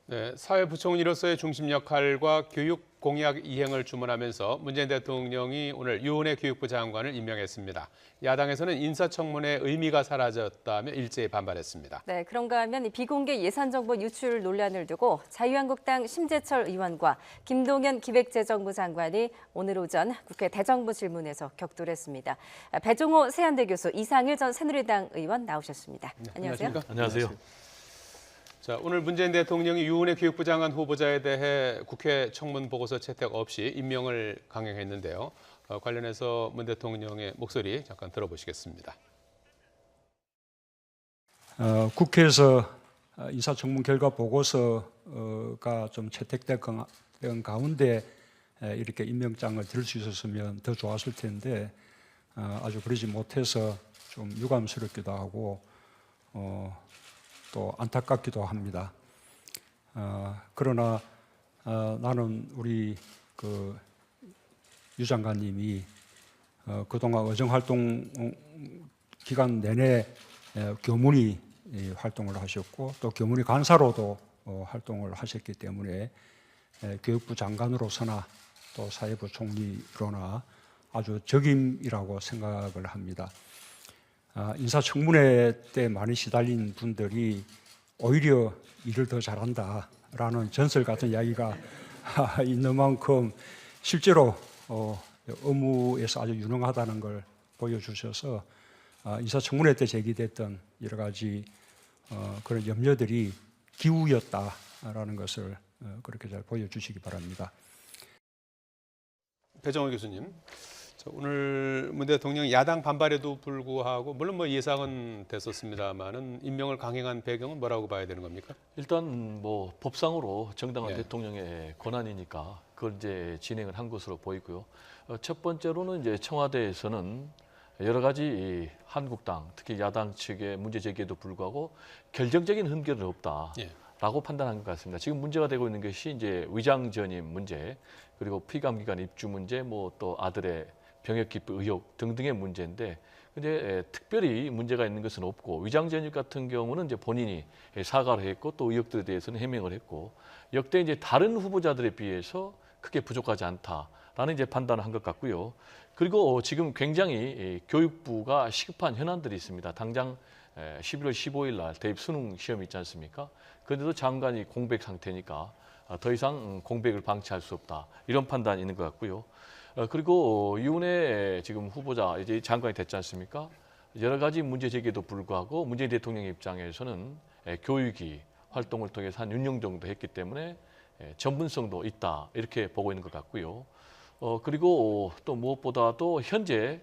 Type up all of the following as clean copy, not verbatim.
네, 사회부총리로서의 중심 역할과 교육 공약 이행을 주문하면서 문재인 대통령이 오늘 유은혜 교육부 장관을 임명했습니다. 야당에서는 인사청문회의 의미가 사라졌다며 일제히 반발했습니다. 네, 그런가 하면 비공개 예산정보 유출 논란을 두고 자유한국당 심재철 의원과 김동연 기획재정부 장관이 오늘 오전 국회 대정부 질문에서 격돌했습니다. 배종호 세안대 교수, 이상일 전 새누리당 의원 나오셨습니다. 네, 안녕하세요. 안녕하세요. 자, 오늘 문재인 대통령이 유은혜 교육부 장관 후보자에 대해 국회 청문 보고서 채택 없이 임명을 강행했는데요. 관련해서 문 대통령의 목소리 잠깐 들어보시겠습니다. 국회에서 인사청문 결과 보고서가 좀 채택된 가운데 이렇게 임명장을 들 수 있었으면 더 좋았을 텐데 아주 그러지 못해서 좀 유감스럽기도 하고 또 안타깝기도 합니다. 그러나 나는 우리 유 장관님이 그동안 의정활동 기간 내내 교문위 활동을 하셨고 또 교문위 간사로도 활동을 하셨기 때문에 교육부 장관으로서나 또 사회부 총리로나 아주 적임이라고 생각을 합니다. 인사청문회 때 많이 시달린 분들이 오히려 일을 더 잘한다라는 전설 같은 이야기가 있는 만큼 실제로 업무에서 아주 유능하다는 걸 보여주셔서 인사청문회 때 제기됐던 여러 가지 그런 염려들이 기우였다라는 것을 그렇게 잘 보여주시기 바랍니다. 배종호 교수님, 오늘 문 대통령 야당 반발에도 불구하고 물론 뭐 예상은 됐었습니다만은 임명을 강행한 배경은 뭐라고 봐야 되는 겁니까? 일단 뭐 법상으로 정당한 네. 대통령의 권한이니까 그걸 이제 진행을 한 것으로 보이고요. 첫 번째로는 이제 청와대에서는 여러 가지 한국당, 특히 야당 측의 문제 제기에도 불구하고 결정적인 흠결은 없다라고 판단한 것 같습니다. 지금 문제가 되고 있는 것이 이제 위장 전입 문제, 그리고 피감기관 입주 문제, 뭐 또 아들의 병역 기부 의혹 등등의 문제인데, 근데 특별히 문제가 있는 것은 없고 위장 전입 같은 경우는 이제 본인이 사과를 했고 또 의혹들에 대해서는 해명을 했고 역대 이제 다른 후보자들에 비해서 크게 부족하지 않다라는 이제 판단을 한 것 같고요. 그리고 지금 굉장히 교육부가 시급한 현안들이 있습니다. 당장 11월 15일 날 대입 수능 시험이 있지 않습니까? 그런데도 장관이 공백 상태니까 더 이상 공백을 방치할 수 없다. 이런 판단이 있는 것 같고요. 그리고 유은혜 지금 후보자 이제 장관이 됐지 않습니까? 여러 가지 문제 제기에도 불구하고 문재인 대통령의 입장에서는 교육이 활동을 통해서 한 6년 정도 했기 때문에 전문성도 있다 이렇게 보고 있는 것 같고요. 그리고 또 무엇보다도 현재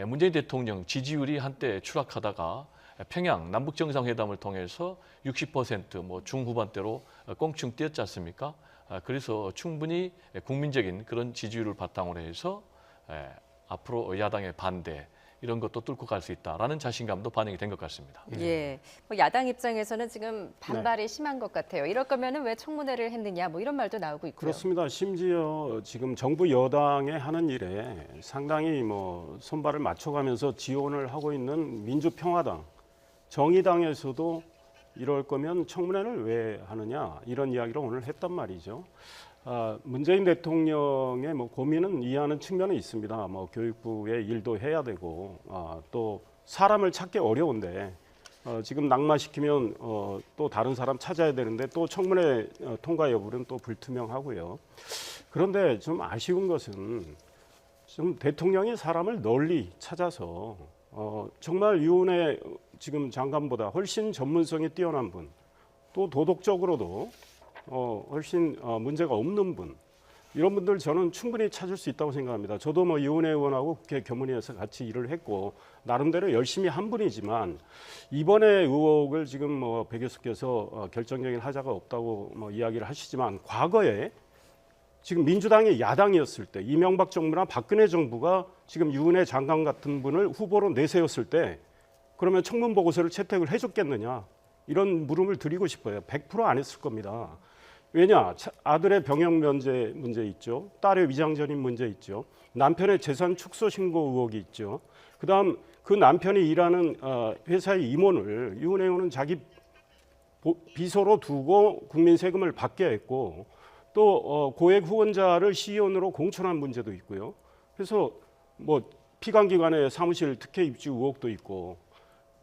문재인 대통령 지지율이 한때 추락하다가 평양 남북 정상회담을 통해서 60% 뭐 중후반대로 껑충 뛰었지 않습니까? 그래서 충분히 국민적인 그런 지지율을 바탕으로 해서 앞으로 야당의 반대 이런 것도 뚫고 갈 수 있다라는 자신감도 반영이 된 것 같습니다. 예, 뭐 야당 입장에서는 지금 반발이 심한 것 같아요. 이럴 거면은 왜 청문회를 했느냐, 뭐 이런 말도 나오고 있고요. 그렇습니다. 심지어 지금 정부 여당에 하는 일에 상당히 뭐 손발을 맞춰가면서 지원을 하고 있는 민주평화당, 정의당에서도 이럴 거면 청문회를 왜 하느냐 이런 이야기를 오늘 했단 말이죠. 문재인 대통령의 뭐 고민은 이해하는 측면은 있습니다. 뭐 교육부의 일도 해야 되고 또 사람을 찾기 어려운데 지금 낙마시키면 또 다른 사람 찾아야 되는데 또 청문회 통과 여부는 또 불투명하고요. 그런데 좀 아쉬운 것은 좀 대통령이 사람을 널리 찾아서 정말 유은혜 지금 장관보다 훨씬 전문성이 뛰어난 분, 또 도덕적으로도 훨씬 문제가 없는 분, 이런 분들 저는 충분히 찾을 수 있다고 생각합니다. 저도 뭐 유은혜 의원하고 국회 교문위에서 같이 일을 했고 나름대로 열심히 한 분이지만 이번에 의혹을 지금 뭐 배 교수께서 결정적인 하자가 없다고 뭐 이야기를 하시지만 과거에 지금 민주당이 야당이었을 때 이명박 정부나 박근혜 정부가 지금 유은혜 장관 같은 분을 후보로 내세웠을 때 그러면 청문 보고서를 채택을 해줬겠느냐 이런 물음을 드리고 싶어요. 100% 안 했을 겁니다. 왜냐? 아들의 병역 면제 문제 있죠. 딸의 위장 전입 문제 있죠. 남편의 재산 축소 신고 의혹이 있죠. 그다음 그 남편이 일하는 회사의 임원을 유은혜 의원은 자기 비서로 두고 국민 세금을 받게 했고 또 고액 후원자를 시의원으로 공천한 문제도 있고요. 그래서 뭐 피감기관의 사무실 특혜 입지 의혹도 있고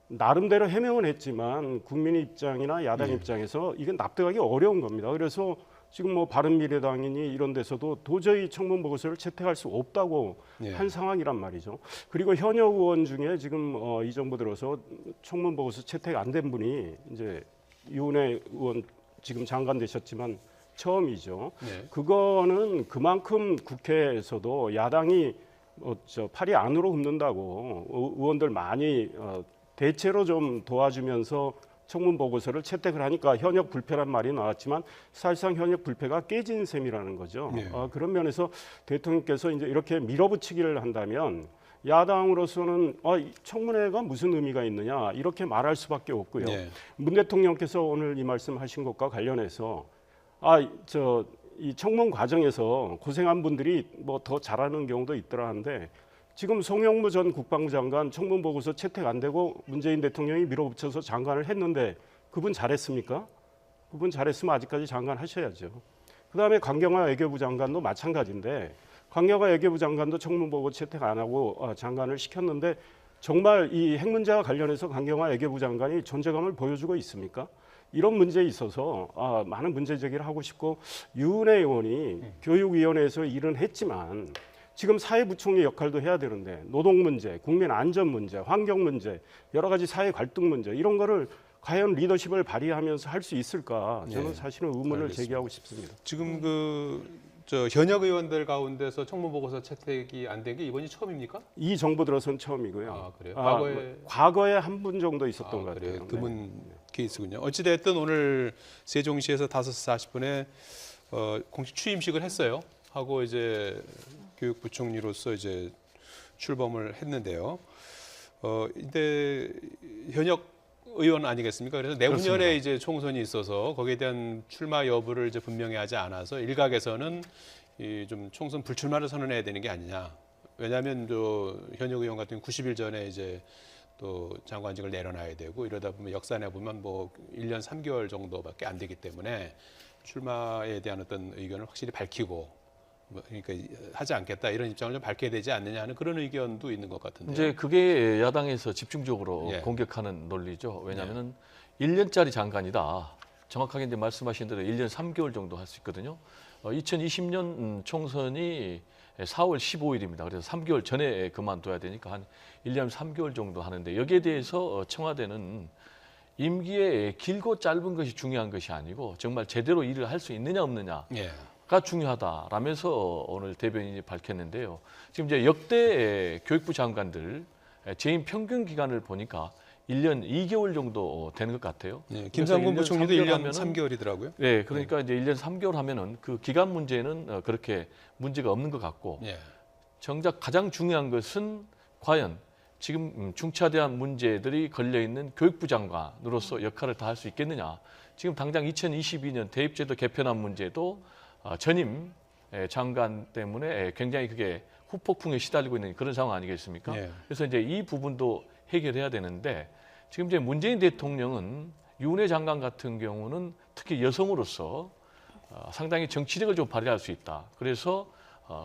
나름대로 해명은 했지만 국민 입장이나 야당 입장에서 이건 납득하기 어려운 겁니다. 그래서 지금 뭐 바른미래당이니 이런 데서도 도저히 청문 보고서를 채택할 수 없다고 한 상황이란 말이죠. 그리고 현역 의원 중에 지금 이 정부 들어서 청문 보고서 채택 안 된 분이 이제 유은혜 의원 지금 장관 되셨지만 처음이죠. 그거는 그만큼 국회에서도 야당이 팔이 안으로 굽는다고 의원들 많이 대체로 좀 도와주면서 청문 보고서를 채택을 하니까 현역 불패란 말이 나왔지만 사실상 현역 불패가 깨진 셈이라는 거죠. 그런 면에서 대통령께서 이제 이렇게 밀어붙이기를 한다면 야당으로서는 청문회가 무슨 의미가 있느냐 이렇게 말할 수밖에 없고요. 문 대통령께서 오늘 이 말씀하신 것과 관련해서 이 청문 과정에서 고생한 분들이 뭐 더 잘하는 경우도 있더라 하는데 지금 송영무 전 국방부 장관 청문 보고서 채택 안 되고 문재인 대통령이 밀어붙여서 장관을 했는데 그분 잘했습니까? 그분 잘했으면 아직까지 장관 하셔야죠. 그다음에 강경화 외교부 장관도 마찬가지인데 강경화 외교부 장관도 청문 보고서 채택 안 하고 장관을 시켰는데 정말 이 핵 문제와 관련해서 강경화 외교부 장관이 존재감을 보여주고 있습니까? 이런 문제에 있어서 많은 문제 제기를 하고 싶고 유은혜 의원이 교육위원회에서 일은 했지만 지금 사회부총리 역할도 해야 되는데 노동 문제, 국민 안전 문제, 환경 문제, 여러 가지 사회 갈등 문제 이런 거를 과연 리더십을 발휘하면서 할 수 있을까? 저는 사실은 의문을 제기하고 싶습니다. 지금 현역 의원들 가운데서 청문 보고서 채택이 안 된 게 이번이 처음입니까? 이 정부 들어선 처음이고요. 그래요? 과거에 한 분 정도 있었던 것 그래요? 같아요. 드문 케이스군요. 어찌됐든 오늘 세종시에서 5시 40분에 공식 취임식을 했어요. 하고 이제 교육부총리로서 이제 출범을 했는데요. 이제 현역 의원 아니겠습니까? 그래서 내후년에 그렇습니다. 이제 총선이 있어서 거기에 대한 출마 여부를 이제 분명히 하지 않아서 일각에서는 좀 총선 불출마를 선언해야 되는 게 아니냐. 왜냐하면 현역 의원 같은 경우 90일 전에 이제 또 장관직을 내려놔야 되고 이러다 보면 역산해 보면 뭐 1년 3개월 정도밖에 안 되기 때문에 출마에 대한 어떤 의견을 확실히 밝히고 그러니까 하지 않겠다 이런 입장을 좀 밝혀야 되지 않느냐 하는 그런 의견도 있는 것 같은데. 이제 그게 야당에서 집중적으로 공격하는 논리죠. 왜냐하면 1년짜리 장관이다. 정확하게 이제 말씀하신 대로 1년 3개월 정도 할 수 있거든요. 2020년 총선이 4월 15일입니다. 그래서 3개월 전에 그만둬야 되니까 한 1년 3개월 정도 하는데 여기에 대해서 청와대는 임기에 길고 짧은 것이 중요한 것이 아니고 정말 제대로 일을 할 수 있느냐 없느냐. 가 중요하다라면서 오늘 대변인이 밝혔는데요. 지금 이제 역대 교육부 장관들 재임 평균 기간을 보니까 1년 2개월 정도 되는 것 같아요. 김상곤 부총리도 1년 3개월이더라고요. 네, 그러니까 이제 1년 3개월 하면은 그 기간 문제는 그렇게 문제가 없는 것 같고 정작 가장 중요한 것은 과연 지금 중차대한 문제들이 걸려 있는 교육부 장관으로서 역할을 다 할 수 있겠느냐. 지금 당장 2022년 대입제도 개편안 문제도 전임 장관 때문에 굉장히 그게 후폭풍에 시달리고 있는 그런 상황 아니겠습니까? 그래서 이제 이 부분도 해결해야 되는데 지금 이제 문재인 대통령은 유은혜 장관 같은 경우는 특히 여성으로서 상당히 정치력을 좀 발휘할 수 있다. 그래서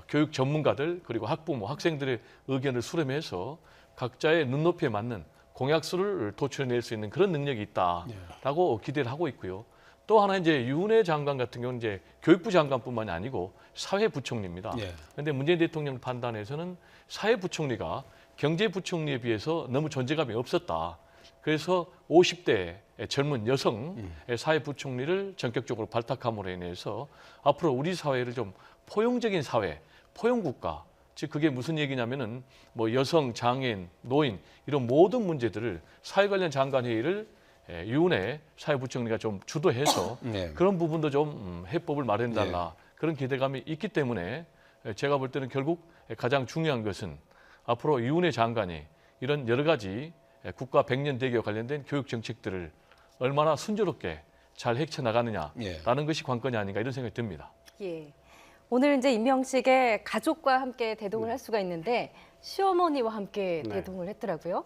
교육 전문가들 그리고 학부모, 학생들의 의견을 수렴해서 각자의 눈높이에 맞는 공약수를 도출해낼 수 있는 그런 능력이 있다라고 기대를 하고 있고요. 또 하나 이제 유은혜 장관 같은 경우는 이제 교육부 장관뿐만이 아니고 사회부총리입니다. 그런데 문재인 대통령 판단에서는 사회부총리가 경제부총리에 비해서 너무 존재감이 없었다. 그래서 50대 젊은 여성 사회부총리를 전격적으로 발탁함으로 인해서 앞으로 우리 사회를 좀 포용적인 사회, 포용국가, 즉 그게 무슨 얘기냐면은 뭐 여성, 장애인, 노인 이런 모든 문제들을 사회 관련 장관 회의를 유은혜 사회부총리가 좀 주도해서 그런 부분도 좀 해법을 마련해달라 그런 기대감이 있기 때문에 제가 볼 때는 결국 가장 중요한 것은 앞으로 유은혜 장관이 이런 여러 가지 국가 100년 대계와 관련된 교육 정책들을 얼마나 순조롭게 잘 헤쳐나가느냐라는 것이 관건이 아닌가 이런 생각이 듭니다. 오늘 이제 임명식에 가족과 함께 대동을 할 수가 있는데 시어머니와 함께 대동을 했더라고요.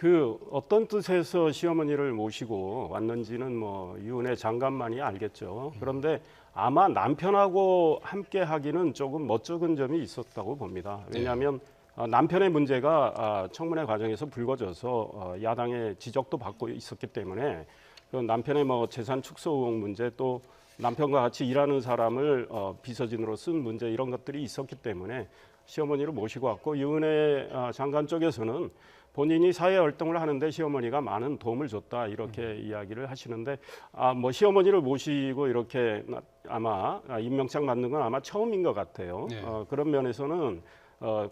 그 어떤 뜻에서 시어머니를 모시고 왔는지는 뭐 유은혜 장관만이 알겠죠. 그런데 아마 남편하고 함께 하기는 조금 멋쩍은 점이 있었다고 봅니다. 왜냐하면 남편의 문제가 청문회 과정에서 불거져서 야당의 지적도 받고 있었기 때문에 그 남편의 뭐 재산 축소 의혹 문제, 또 남편과 같이 일하는 사람을 비서진으로 쓴 문제, 이런 것들이 있었기 때문에 시어머니를 모시고 왔고, 유은혜 장관 쪽에서는 본인이 사회 활동을 하는데 시어머니가 많은 도움을 줬다, 이렇게 이야기를 하시는데, 뭐 시어머니를 모시고 이렇게 아마 임명장 받는 건 아마 처음인 것 같아요. 네. 그런 면에서는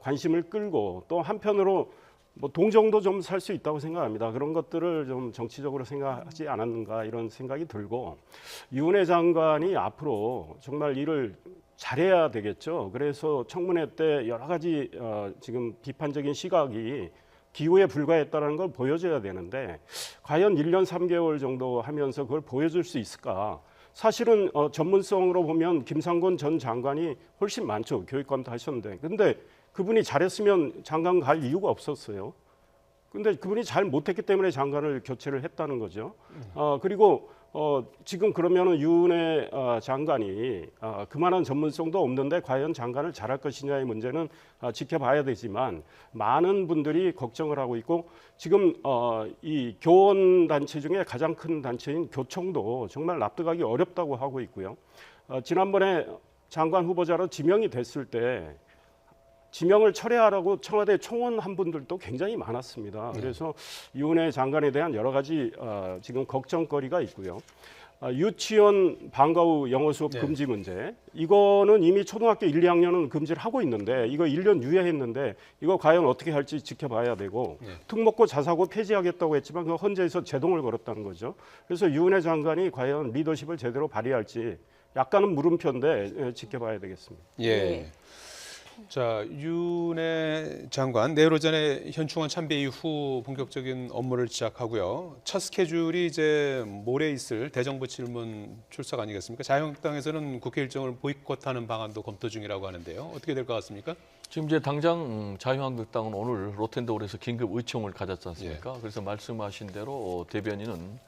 관심을 끌고, 또 한편으로 뭐 동정도 좀 살 수 있다고 생각합니다. 그런 것들을 좀 정치적으로 생각하지 않았는가, 이런 생각이 들고, 유은혜 장관이 앞으로 정말 일을 잘해야 되겠죠. 그래서 청문회 때 여러 가지 지금 비판적인 시각이 기후에 불과했다는 걸 보여줘야 되는데, 과연 1년 3개월 정도 하면서 그걸 보여줄 수 있을까? 사실은 전문성으로 보면 김상곤 전 장관이 훨씬 많죠. 교육감도 하셨는데. 근데 그분이 잘했으면 장관 갈 이유가 없었어요. 근데 그분이 잘 못했기 때문에 장관을 교체를 했다는 거죠. 그리고 지금 그러면은 유은혜 장관이 그만한 전문성도 없는데 과연 장관을 잘할 것이냐의 문제는 지켜봐야 되지만, 많은 분들이 걱정을 하고 있고, 지금 이 교원 단체 중에 가장 큰 단체인 교총도 정말 납득하기 어렵다고 하고 있고요. 지난번에 장관 후보자로 지명이 됐을 때 지명을 철회하라고 청와대 총원한 분들도 굉장히 많았습니다. 그래서 유은혜 장관에 대한 여러 가지 지금 걱정거리가 있고요. 유치원 방과 후 영어 수업 금지 문제, 이거는 이미 초등학교 1, 2학년은 금지를 하고 있는데, 이거 1년 유예했는데 이거 과연 어떻게 할지 지켜봐야 되고, 특목고 자사고 폐지하겠다고 했지만 그 헌재에서 제동을 걸었다는 거죠. 그래서 유은혜 장관이 과연 리더십을 제대로 발휘할지 약간은 물음표인데 지켜봐야 되겠습니다. 예. 자, 유은혜 장관 내일 오전에 현충원 참배 이후 본격적인 업무를 시작하고요. 첫 스케줄이 이제 모레 있을 대정부 질문 출석 아니겠습니까? 자유한국당에서는 국회 일정을 보이콧하는 방안도 검토 중이라고 하는데요. 어떻게 될 것 같습니까? 지금 이제 당장 자유한국당은 오늘 로텐더홀에서 긴급 의총을 가졌지 않습니까? 그래서 말씀하신 대로 대변인은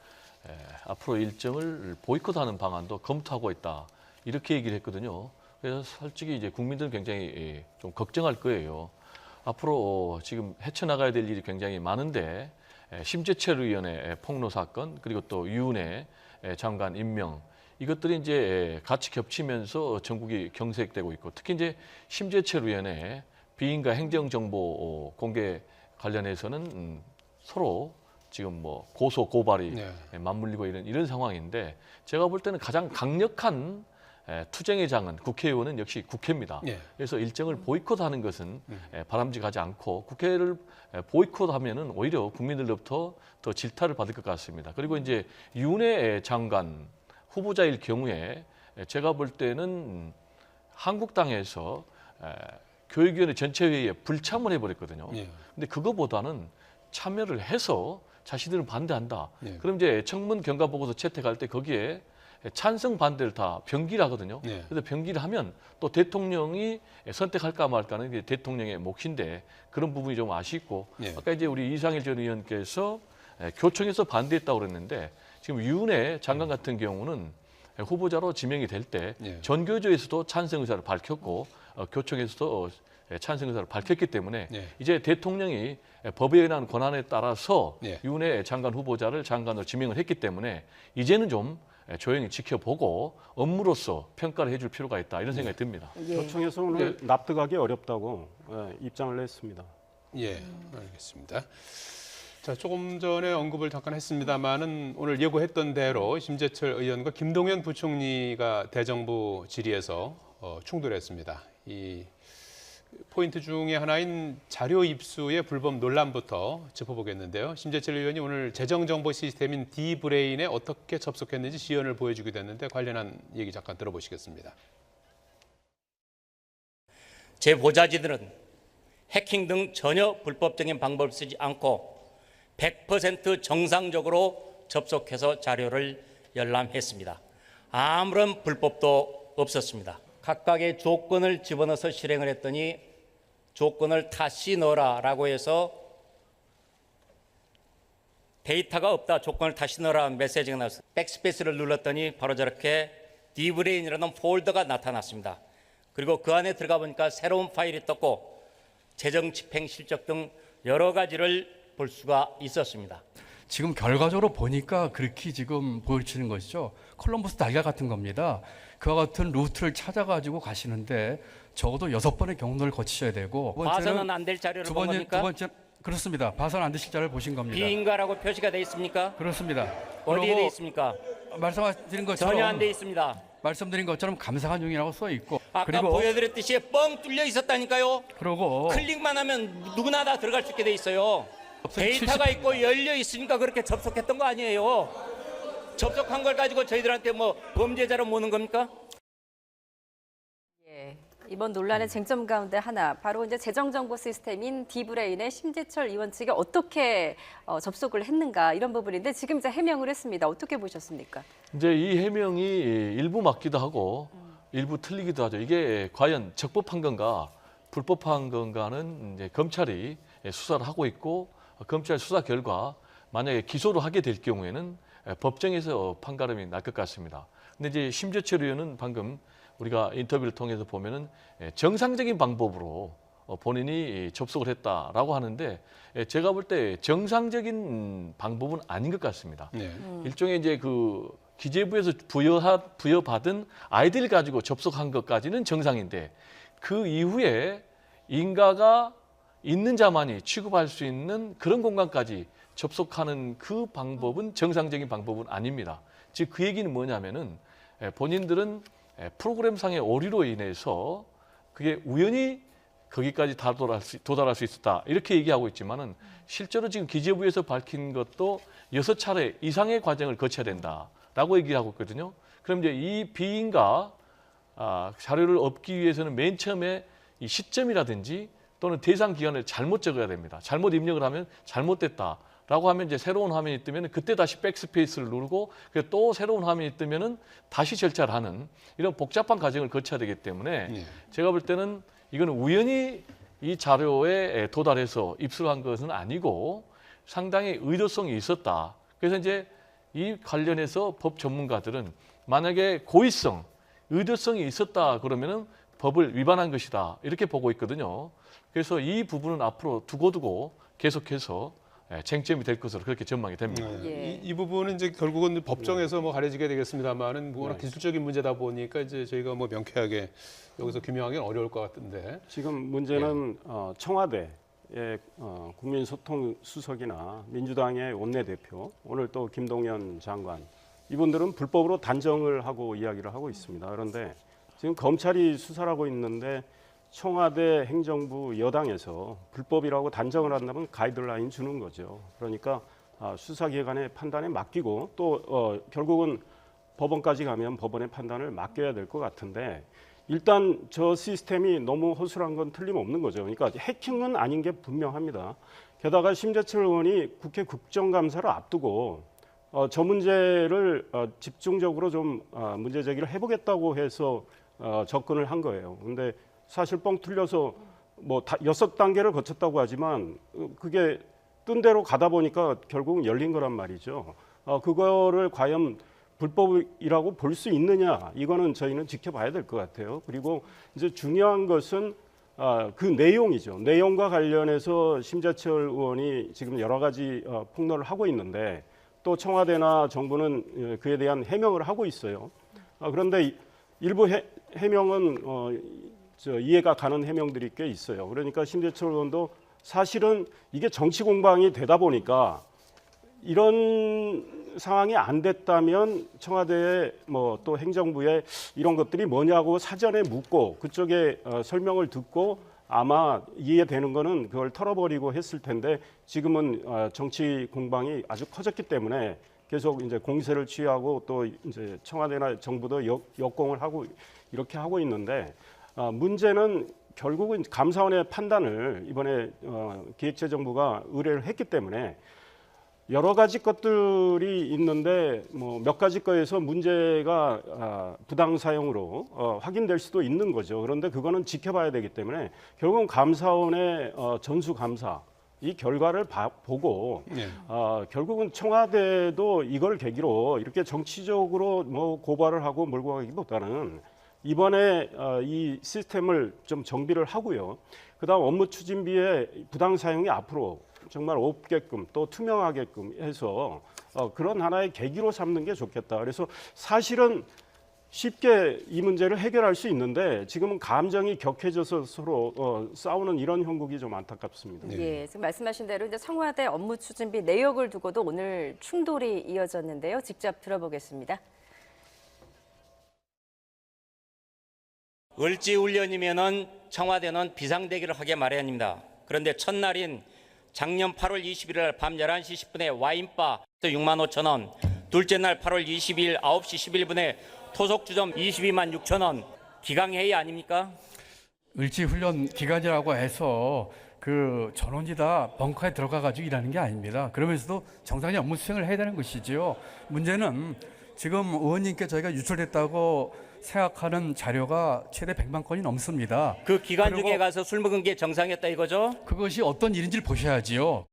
앞으로 일정을 보이콧하는 방안도 검토하고 있다, 이렇게 얘기를 했거든요. 그래서 솔직히 이제 국민들은 굉장히 좀 걱정할 거예요. 앞으로 지금 헤쳐나가야 될 일이 굉장히 많은데, 심재철 의원의 폭로 사건, 그리고 또 유은혜 장관 임명, 이것들이 이제 같이 겹치면서 전국이 경색되고 있고, 특히 이제 심재철 의원의 비인가 행정정보 공개 관련해서는 서로 지금 뭐 고소 고발이 맞물리고 이런 상황인데, 제가 볼 때는 가장 강력한 투쟁의 장은 국회의원은 역시 국회입니다. 그래서 일정을 보이콧하는 것은 바람직하지 않고, 국회를 보이콧하면은 오히려 국민들로부터 더 질타를 받을 것 같습니다. 그리고 이제 유은혜 장관 후보자일 경우에 제가 볼 때는 한국당에서 교육위원회 전체회의에 불참을 해버렸거든요. 근데 그거보다는 참여를 해서 자신들은 반대한다. 그럼 이제 청문 경과 보고서 채택할 때 거기에 찬성 반대를 다 병기를 하거든요. 그래서 병기를 하면 또 대통령이 선택할까 말까는 이게 대통령의 몫인데, 그런 부분이 좀 아쉽고, 아까 이제 우리 이상일 전 의원께서 교총에서 반대했다고 그랬는데, 지금 유은혜 장관 같은 경우는 후보자로 지명이 될 때 전교조에서도 찬성 의사를 밝혔고, 교총에서도 찬성 의사를 밝혔기 때문에 이제 대통령이 법에 의한 권한에 따라서 유은혜 장관 후보자를 장관으로 지명을 했기 때문에 이제는 좀 조용히 지켜보고 업무로서 평가를 해줄 필요가 있다, 이런 생각이 듭니다. 교총에서 오늘 납득하기 어렵다고 입장을 냈습니다. 예, 알겠습니다. 자, 조금 전에 언급을 잠깐 했습니다만은 오늘 예고했던 대로 심재철 의원과 김동연 부총리가 대정부 질의에서 충돌했습니다. 이 포인트 중에 하나인 자료 입수의 불법 논란부터 짚어보겠는데요. 심재철 의원이 오늘 재정정보 시스템인 D브레인에 어떻게 접속했는지 시연을 보여주게 됐는데, 관련한 얘기 잠깐 들어보시겠습니다. 제 보좌진들은 해킹 등 전혀 불법적인 방법을 쓰지 않고 100% 정상적으로 접속해서 자료를 열람했습니다. 아무런 불법도 없었습니다. 각각의 조건을 집어넣어서 실행을 했더니 조건을 다시 넣어라라고 해서 데이터가 없다. 조건을 다시 넣으라 메시지가 나왔어요. 백스페이스를 눌렀더니 바로 저렇게 D브레인이라는 폴더가 나타났습니다. 그리고 그 안에 들어가 보니까 새로운 파일이 떴고 재정 집행 실적 등 여러 가지를 볼 수가 있었습니다. 지금 결과적으로 보니까 그렇게 지금 보여지는 것이죠. 콜럼버스 달걀 같은 겁니다. 그와 같은 루트를 찾아가지고 가시는데 적어도 6번의 경로를 거치셔야 되고 봐서는 안 될 자료를 본 겁니까? 두 번째 그렇습니다. 봐서는 안 되실 자료를 보신 겁니다. 비인가라고 표시가 돼 있습니까? 그렇습니다. 어디에 그리고 돼 있습니까? 말씀드린 것처럼 전혀 안 돼 있습니다. 말씀드린 것처럼 감사한 중이라고 써 있고 아까 그리고 보여드렸듯이 뻥 뚫려 있었다니까요. 그리고 클릭만 하면 누구나 다 들어갈 수 있게 돼 있어요. 데이터가 70 있고 열려 있으니까 그렇게 접속했던 거 아니에요. 접속한 걸 가지고 저희들한테 뭐 범죄자로 모는 겁니까? 예, 이번 논란의 쟁점 가운데 하나, 바로 이제 재정정보 시스템인 D브레인의 심재철 의원 측이 어떻게 접속을 했는가 이런 부분인데 지금 이제 해명을 했습니다. 어떻게 보셨습니까? 이제 이 해명이 일부 맞기도 하고 일부 틀리기도 하죠. 이게 과연 적법한 건가 불법한 건가는 이제 검찰이 수사를 하고 있고 검찰 수사 결과 만약에 기소를 하게 될 경우에는 법정에서 판가름이 날 것 같습니다. 근데 이제 심재철 의원은 방금 우리가 인터뷰를 통해서 보면은 정상적인 방법으로 본인이 접속을 했다라고 하는데 제가 볼 때 정상적인 방법은 아닌 것 같습니다. 네. 일종의 이제 그 기재부에서 부여받은 아이디를 가지고 접속한 것까지는 정상인데 그 이후에 인가가 있는 자만이 취급할 수 있는 그런 공간까지 접속하는 그 방법은 정상적인 방법은 아닙니다. 즉 그 얘기는 뭐냐면은 본인들은 프로그램상의 오류로 인해서 그게 우연히 거기까지 도달할 수 있었다 이렇게 얘기하고 있지만은 실제로 지금 기재부에서 밝힌 것도 6차례 이상의 과정을 거쳐야 된다라고 얘기하고 있거든요. 그럼 이제 이 비인가 자료를 얻기 위해서는 맨 처음에 이 시점이라든지 또는 대상 기간을 잘못 적어야 됩니다. 잘못 입력을 하면 잘못됐다라고 하면 이제 새로운 화면이 뜨면 그때 다시 백스페이스를 누르고 또 새로운 화면이 뜨면은 다시 절차를 하는 이런 복잡한 과정을 거쳐야 되기 때문에 네. 제가 볼 때는 이거는 우연히 이 자료에 도달해서 입수한 것은 아니고 상당히 의도성이 있었다. 그래서 이제 이 관련해서 법 전문가들은 만약에 고의성, 의도성이 있었다 그러면은 법을 위반한 것이다 이렇게 보고 있거든요. 그래서 이 부분은 앞으로 두고두고 계속해서 쟁점이 될 것으로 그렇게 전망이 됩니다. 예. 이 부분은 이제 결국은 법정에서 뭐 가려지게 되겠습니다만은 워낙 기술적인 문제다 보니까 이제 저희가 뭐 명쾌하게 여기서 규명하기는 어려울 것 같은데. 지금 문제는 청와대의 국민소통수석이나 민주당의 원내대표, 오늘 또 김동연 장관, 이분들은 불법으로 단정을 하고 이야기를 하고 있습니다. 그런데 지금 검찰이 수사를 하고 있는데 청와대 행정부 여당에서 불법이라고 단정을 한다면 가이드라인 주는 거죠. 그러니까 수사기관의 판단에 맡기고 또 결국은 법원까지 가면 법원의 판단을 맡겨야 될 것 같은데 일단 저 시스템이 너무 허술한 건 틀림없는 거죠. 그러니까 해킹은 아닌 게 분명합니다. 게다가 심재철 의원이 국회 국정감사를 앞두고 저 문제를 집중적으로 좀 문제 제기를 해보겠다고 해서 접근을 한 거예요. 근데 사실 뻥 뚫려서 뭐 6단계를 거쳤다고 하지만 그게 뜬 대로 가다 보니까 결국은 열린 거란 말이죠. 그거를 과연 불법이라고 볼 수 있느냐, 이거는 저희는 지켜봐야 될 것 같아요. 그리고 이제 중요한 것은 그 내용이죠. 내용과 관련해서 심재철 의원이 지금 여러 가지 폭로를 하고 있는데 또 청와대나 정부는 그에 대한 해명을 하고 있어요. 그런데 일부 해명은 이해가 가는 해명들이 꽤 있어요. 그러니까 심재철 의원도 사실은 이게 정치 공방이 되다 보니까 이런 상황이 안 됐다면 청와대에 뭐 또 행정부에 이런 것들이 뭐냐고 사전에 묻고 그쪽에 설명을 듣고 아마 이해되는 거는 그걸 털어버리고 했을 텐데 지금은 정치 공방이 아주 커졌기 때문에 계속 이제 공세를 취하고 또 이제 청와대나 정부도 역공을 하고 이렇게 하고 있는데 문제는 결국은 감사원의 판단을 이번에 기획재정부가 의뢰를 했기 때문에 여러 가지 것들이 있는데 뭐 몇 가지 거에서 문제가 부당 사용으로 확인될 수도 있는 거죠. 그런데 그거는 지켜봐야 되기 때문에 결국은 감사원의 전수감사 이 결과를 보고 예. 결국은 청와대도 이걸 계기로 이렇게 정치적으로 뭐 고발을 하고 몰고 가기보다는 이번에 이 시스템을 좀 정비를 하고요. 그다음 업무 추진비의 부당 사용이 앞으로 정말 없게끔 또 투명하게끔 해서 그런 하나의 계기로 삼는 게 좋겠다. 그래서 사실은 쉽게 이 문제를 해결할 수 있는데 지금은 감정이 격해져서 서로 싸우는 이런 형국이 좀 안타깝습니다. 예, 지금 말씀하신 대로 이제 청와대 업무 추진비 내역을 두고도 오늘 충돌이 이어졌는데요. 직접 들어보겠습니다. 을지훈련이면은 청와대는 비상대기를 하게 마련입니다. 그런데 첫날인 작년 8월 21일 밤 11시 10분에 와인바 6만 5천 원, 둘째 날 8월 22일 9시 11분에 토속주점 22만 6천 원, 기강회의 아닙니까? 을지훈련 기간이라고 해서 그 전원이 다 벙커에 들어가 가지고 일하는 게 아닙니다. 그러면서도 정상적인 업무 수행을 해야 되는 것이지요. 문제는 지금 의원님께 저희가 유출됐다고 생각하는 자료가 최대 100만 건이 넘습니다. 그 기간 그리고 중에 가서 술 먹은 게 정상이었다 이거죠? 그것이 어떤 일인지를 보셔야지요.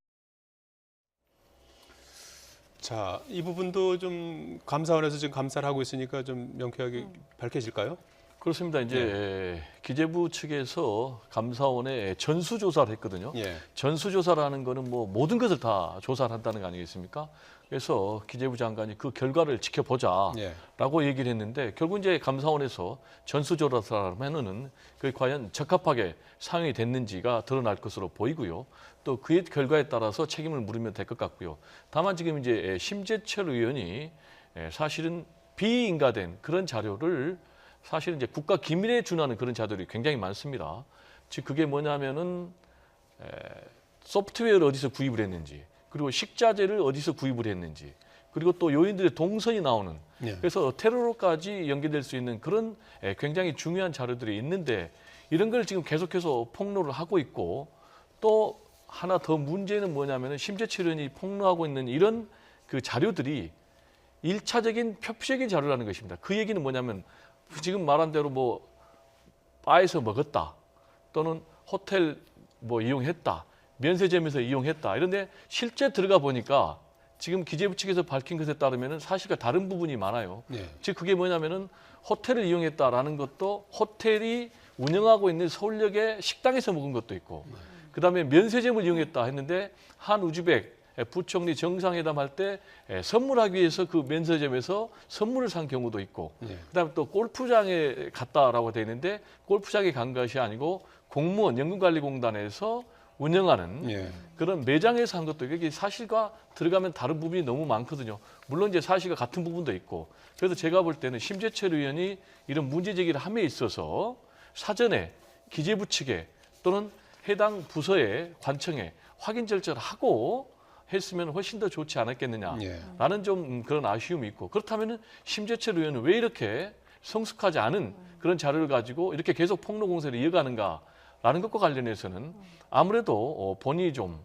자, 이 부분도 좀 감사원에서 지금 감사를 하고 있으니까 좀 명쾌하게 밝혀질까요? 그렇습니다. 이제 기재부 측에서 감사원에 전수조사를 했거든요. 예. 전수조사라는 거는 뭐 모든 것을 다 조사를 한다는 거 아니겠습니까? 그래서 기재부 장관이 그 결과를 지켜보자라고 얘기를 했는데 결국 이제 감사원에서 전수조사라면은 그게 과연 적합하게 사용이 됐는지가 드러날 것으로 보이고요. 또 그의 결과에 따라서 책임을 물으면 될 것 같고요. 다만 지금 이제 심재철 의원이 사실은 비인가된 그런 자료를 사실은 이제 국가 기밀에 준하는 그런 자료들이 굉장히 많습니다. 즉 그게 뭐냐면은 소프트웨어를 어디서 구입을 했는지, 그리고 식자재를 어디서 구입을 했는지, 그리고 또 요인들의 동선이 나오는, 예. 그래서 테러로까지 연계될 수 있는 그런 굉장히 중요한 자료들이 있는데 이런 걸 지금 계속해서 폭로를 하고 있고, 또 하나 더 문제는 뭐냐면은 심재철 의원이 폭로하고 있는 이런 그 자료들이 일차적인 표피적인 자료라는 것입니다. 그 얘기는 뭐냐면 지금 말한 대로 뭐 바에서 먹었다, 또는 호텔 뭐 이용했다, 면세점에서 이용했다, 이런데 실제 들어가 보니까 지금 기재부 측에서 밝힌 것에 따르면 사실과 다른 부분이 많아요. 예. 즉 그게 뭐냐면은 호텔을 이용했다라는 것도 호텔이 운영하고 있는 서울역의 식당에서 먹은 것도 있고, 그다음에 면세점을 이용했다 했는데 한 우즈벡 부총리 정상회담 할 때 선물하기 위해서 그 면세점에서 선물을 산 경우도 있고, 그다음에 또 골프장에 갔다라고 돼 있는데 골프장에 간 것이 아니고 공무원 연금관리공단에서 운영하는 예. 그런 매장에서 한 것도 이게 사실과 들어가면 다른 부분이 너무 많거든요. 물론 이제 사실과 같은 부분도 있고, 그래서 제가 볼 때는 심재철 의원이 이런 문제 제기를 함에 있어서 사전에 기재부 측에 또는 해당 부서의 관청에 확인 절차를 하고 했으면 훨씬 더 좋지 않았겠느냐라는 좀 그런 아쉬움이 있고, 그렇다면은 심재철 의원은 왜 이렇게 성숙하지 않은 그런 자료를 가지고 이렇게 계속 폭로 공세를 이어가는가라는 것과 관련해서는 아무래도 본인이 좀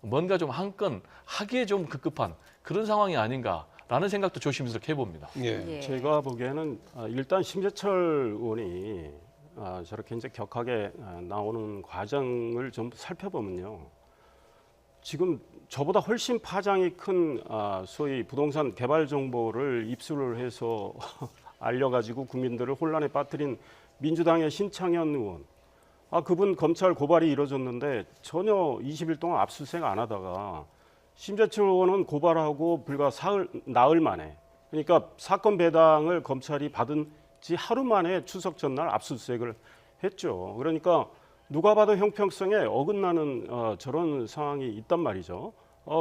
뭔가 좀 한 건 하기에 좀 급급한 그런 상황이 아닌가라는 생각도 조심스럽게 해봅니다. 예. 예. 제가 보기에는 일단 심재철 의원이 저렇게 이제 격하게 나오는 과정을 좀 살펴보면요. 지금 저보다 훨씬 파장이 큰 소위 부동산 개발 정보를 입수를 해서 알려가지고 국민들을 혼란에 빠뜨린 민주당의 신창현 의원. 그분 검찰 고발이 이루어졌는데 전혀 20일 동안 압수수색 안 하다가 심재철 의원은 고발하고 불과 나흘 만에, 그러니까 사건 배당을 검찰이 받은 지 하루 만에 추석 전날 압수수색을 했죠. 그러니까 누가 봐도 형평성에 어긋나는 저런 상황이 있단 말이죠.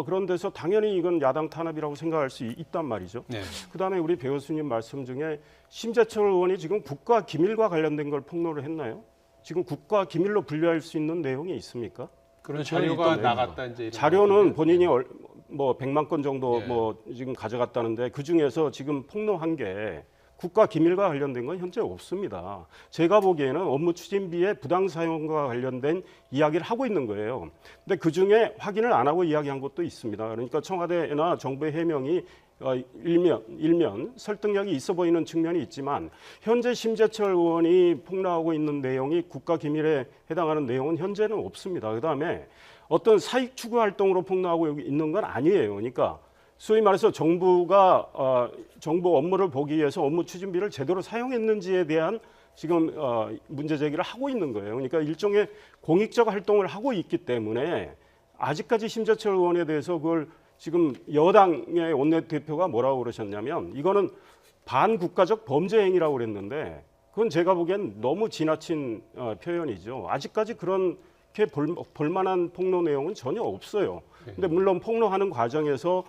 그런 데서 당연히 이건 야당 탄압이라고 생각할 수 있단 말이죠. 네. 그다음에 우리 배 교수님 말씀 중에 심재철 의원이 지금 국가 기밀과 관련된 걸 폭로를 했나요? 지금 국가 기밀로 분류할 수 있는 내용이 있습니까? 그런 저는 자료가 있던 나갔다 이제 이런 자료는 거거든요. 본인이 뭐 100만 건 정도 예. 뭐 지금 가져갔다는데 그 중에서 지금 폭로한 게 국가 기밀과 관련된 건 현재 없습니다. 제가 보기에는 업무 추진비의 부당 사용과 관련된 이야기를 하고 있는 거예요. 근데 그 중에 확인을 안 하고 이야기한 것도 있습니다. 그러니까 청와대나 정부의 해명이 일면 설득력이 있어 보이는 측면이 있지만 현재 심재철 의원이 폭로하고 있는 내용이 국가 기밀에 해당하는 내용은 현재는 없습니다. 그다음에 어떤 사익 추구 활동으로 폭로하고 있는 건 아니에요. 그러니까 소위 말해서 정부가 정부 업무를 보기 위해서 업무 추진비를 제대로 사용했는지에 대한 지금 문제 제기를 하고 있는 거예요. 그러니까 일종의 공익적 활동을 하고 있기 때문에 아직까지 심재철 의원에 대해서 그걸 지금 여당의 원내대표가 뭐라고 그러셨냐면 이거는 반국가적 범죄 행위라고 그랬는데 그건 제가 보기엔 너무 지나친 표현이죠. 아직까지 그렇게 볼만한 폭로 내용은 전혀 없어요. 근데 물론 폭로하는 과정에서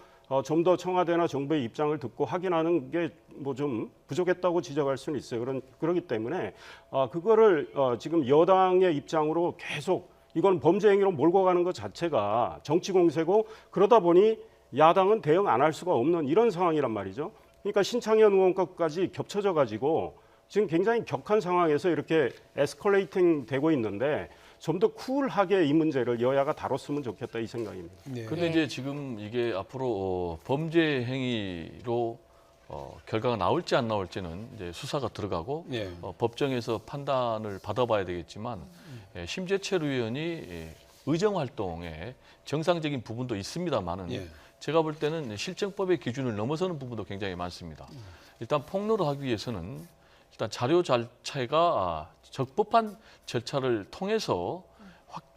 좀 더 청와대나 정부의 입장을 듣고 확인하는 게 뭐 좀 부족했다고 지적할 수는 있어요. 그렇기 때문에 그거를 지금 여당의 입장으로 계속 이건 범죄 행위로 몰고 가는 것 자체가 정치 공세고 그러다 보니 야당은 대응 안 할 수가 없는 이런 상황이란 말이죠. 그러니까 신창현 의원 것까지 겹쳐져 가지고 지금 굉장히 격한 상황에서 이렇게 에스컬레이팅 되고 있는데 좀 더 쿨하게 이 문제를 여야가 다뤘으면 좋겠다 이 생각입니다. 근데 이제 지금 이게 앞으로 범죄 행위로 결과가 나올지 안 나올지는 이제 수사가 들어가고 예. 법정에서 판단을 받아봐야 되겠지만 심재철 의원이 의정 활동에 정상적인 부분도 있습니다만은 예. 제가 볼 때는 실정법의 기준을 넘어서는 부분도 굉장히 많습니다. 일단 폭로를 하기 위해서는 일단 자료 자체가 적법한 절차를 통해서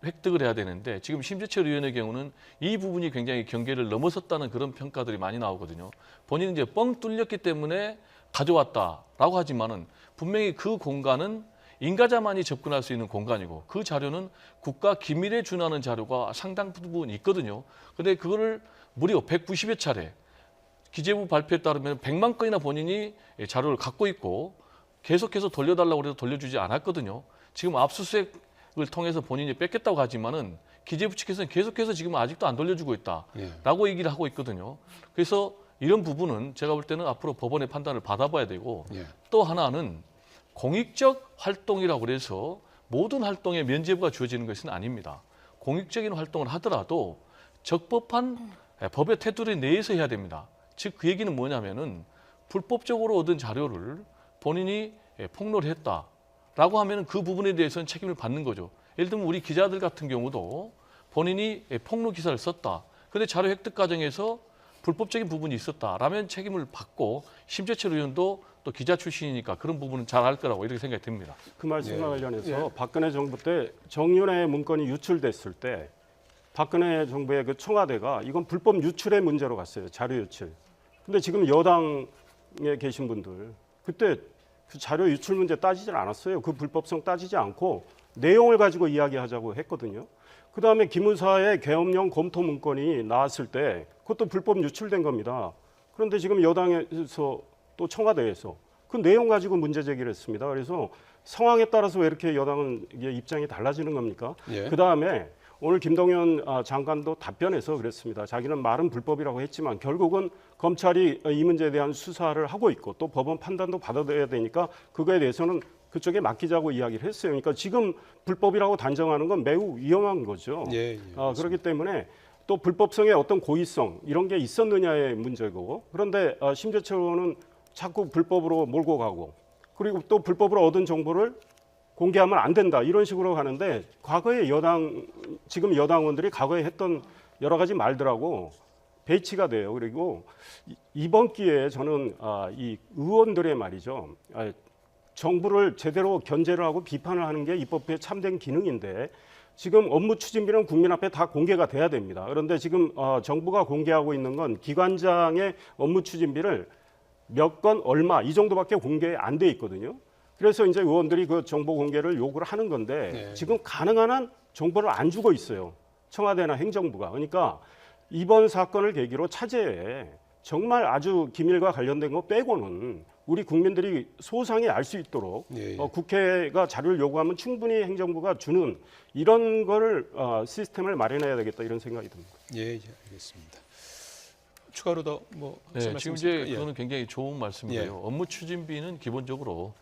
획득을 해야 되는데 지금 심재철 의원의 경우는 이 부분이 굉장히 경계를 넘어섰다는 그런 평가들이 많이 나오거든요. 본인은 이제 뻥 뚫렸기 때문에 가져왔다라고 하지만은 분명히 그 공간은 인가자만이 접근할 수 있는 공간이고 그 자료는 국가 기밀에 준하는 자료가 상당 부분 있거든요. 근데 그거를 무려 190여 차례 기재부 발표에 따르면 100만 건이나 본인이 자료를 갖고 있고 계속해서 돌려달라고 해도 돌려주지 않았거든요. 지금 압수수색을 통해서 본인이 뺏겠다고 하지만은 기재부 측에서는 계속해서 지금 아직도 안 돌려주고 있다라고 얘기를 하고 있거든요. 그래서 이런 부분은 제가 볼 때는 앞으로 법원의 판단을 받아봐야 되고 또 하나는 공익적 활동이라고 해서 모든 활동에 면죄부가 주어지는 것은 아닙니다. 공익적인 활동을 하더라도 적법한 법의 테두리 내에서 해야 됩니다. 즉 그 얘기는 뭐냐면은 불법적으로 얻은 자료를 본인이 폭로를 했다라고 하면 그 부분에 대해서는 책임을 받는 거죠. 예를 들면 우리 기자들 같은 경우도 본인이 폭로 기사를 썼다. 그런데 자료 획득 과정에서 불법적인 부분이 있었다라면 책임을 받고 심재철 의원도 또 기자 출신이니까 그런 부분은 잘 알 거라고 이렇게 생각이 듭니다. 그 말씀과 관련해서 박근혜 정부 때 정윤회 문건이 유출됐을 때 박근혜 정부의 그 청와대가 이건 불법 유출의 문제로 갔어요. 자료 유출. 근데 지금 여당에 계신 분들 그때 그 자료 유출 문제 따지질 않았어요. 그 불법성 따지지 않고 내용을 가지고 이야기하자고 했거든요. 그다음에 기무사의 계엄령 검토 문건이 나왔을 때 그것도 불법 유출된 겁니다. 그런데 지금 여당에서 또 청와대에서 그 내용 가지고 문제 제기를 했습니다. 그래서 상황에 따라서 왜 이렇게 여당은 이게 입장이 달라지는 겁니까? 그다음에 오늘 김동연 장관도 답변해서 그랬습니다. 자기는 말은 불법이라고 했지만 결국은 검찰이 이 문제에 대한 수사를 하고 있고 또 법원 판단도 받아들여야 되니까 그거에 대해서는 그쪽에 맡기자고 이야기를 했어요. 그러니까 지금 불법이라고 단정하는 건 매우 위험한 거죠. 그렇기 때문에 또 불법성의 어떤 고의성 이런 게 있었느냐의 문제고 그런데 심재철 의원은 자꾸 불법으로 몰고 가고 그리고 또 불법으로 얻은 정보를 공개하면 안 된다 이런 식으로 하는데 과거에 지금 여당원들이 과거에 했던 여러 가지 말들하고 배치가 돼요. 그리고 이번 기회에 저는 이 의원들의 말이죠. 정부를 제대로 견제를 하고 비판을 하는 게 입법부의 참된 기능인데 지금 업무 추진비는 국민 앞에 다 공개가 돼야 됩니다. 그런데 지금 정부가 공개하고 있는 건 기관장의 업무 추진비를 몇 건 얼마 이 정도밖에 공개 안 돼 있거든요. 그래서 이제 의원들이 그 정보 공개를 요구를 하는 건데 지금 가능한 한 정보를 안 주고 있어요. 청와대나 행정부가. 그러니까 이번 사건을 계기로 차제에 정말 아주 기밀과 관련된 거 빼고는 우리 국민들이 소상히 알 수 있도록 국회가 자료를 요구하면 충분히 행정부가 주는 이런 거를 시스템을 마련해야 되겠다 이런 생각이 듭니다. 알겠습니다. 추가로 더 뭐 지금 이제 그거는 굉장히 좋은 말씀이에요. 업무 추진비는 기본적으로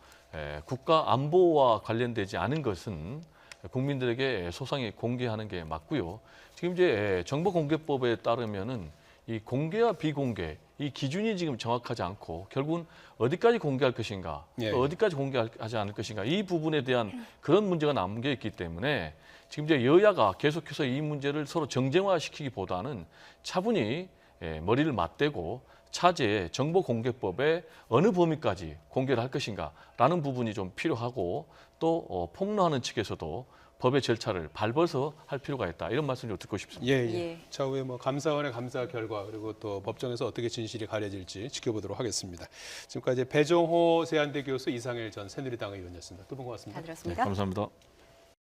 국가 안보와 관련되지 않은 것은 국민들에게 소상히 공개하는 게 맞고요. 지금 이제 정보공개법에 따르면은 이 공개와 비공개 이 기준이 지금 정확하지 않고 결국은 어디까지 공개할 것인가, 예. 또 어디까지 공개하지 않을 것인가 이 부분에 대한 그런 문제가 남겨 있기 때문에 지금 이제 여야가 계속해서 이 문제를 서로 정쟁화시키기보다는 차분히 머리를 맞대고 차제의 정보공개법의 어느 범위까지 공개를 할 것인가라는 부분이 좀 필요하고 또 폭로하는 측에서도 법의 절차를 밟아서 할 필요가 있다. 이런 말씀을 좀 듣고 싶습니다. 예, 예. 예. 차후에 뭐 감사원의 감사 결과 그리고 또 법정에서 어떻게 진실이 가려질지 지켜보도록 하겠습니다. 지금까지 배종호 세안대 교수, 이상일 전 새누리당 의원이었습니다. 두 분 고맙습니다. 잘 네, 들었습니다. 감사합니다.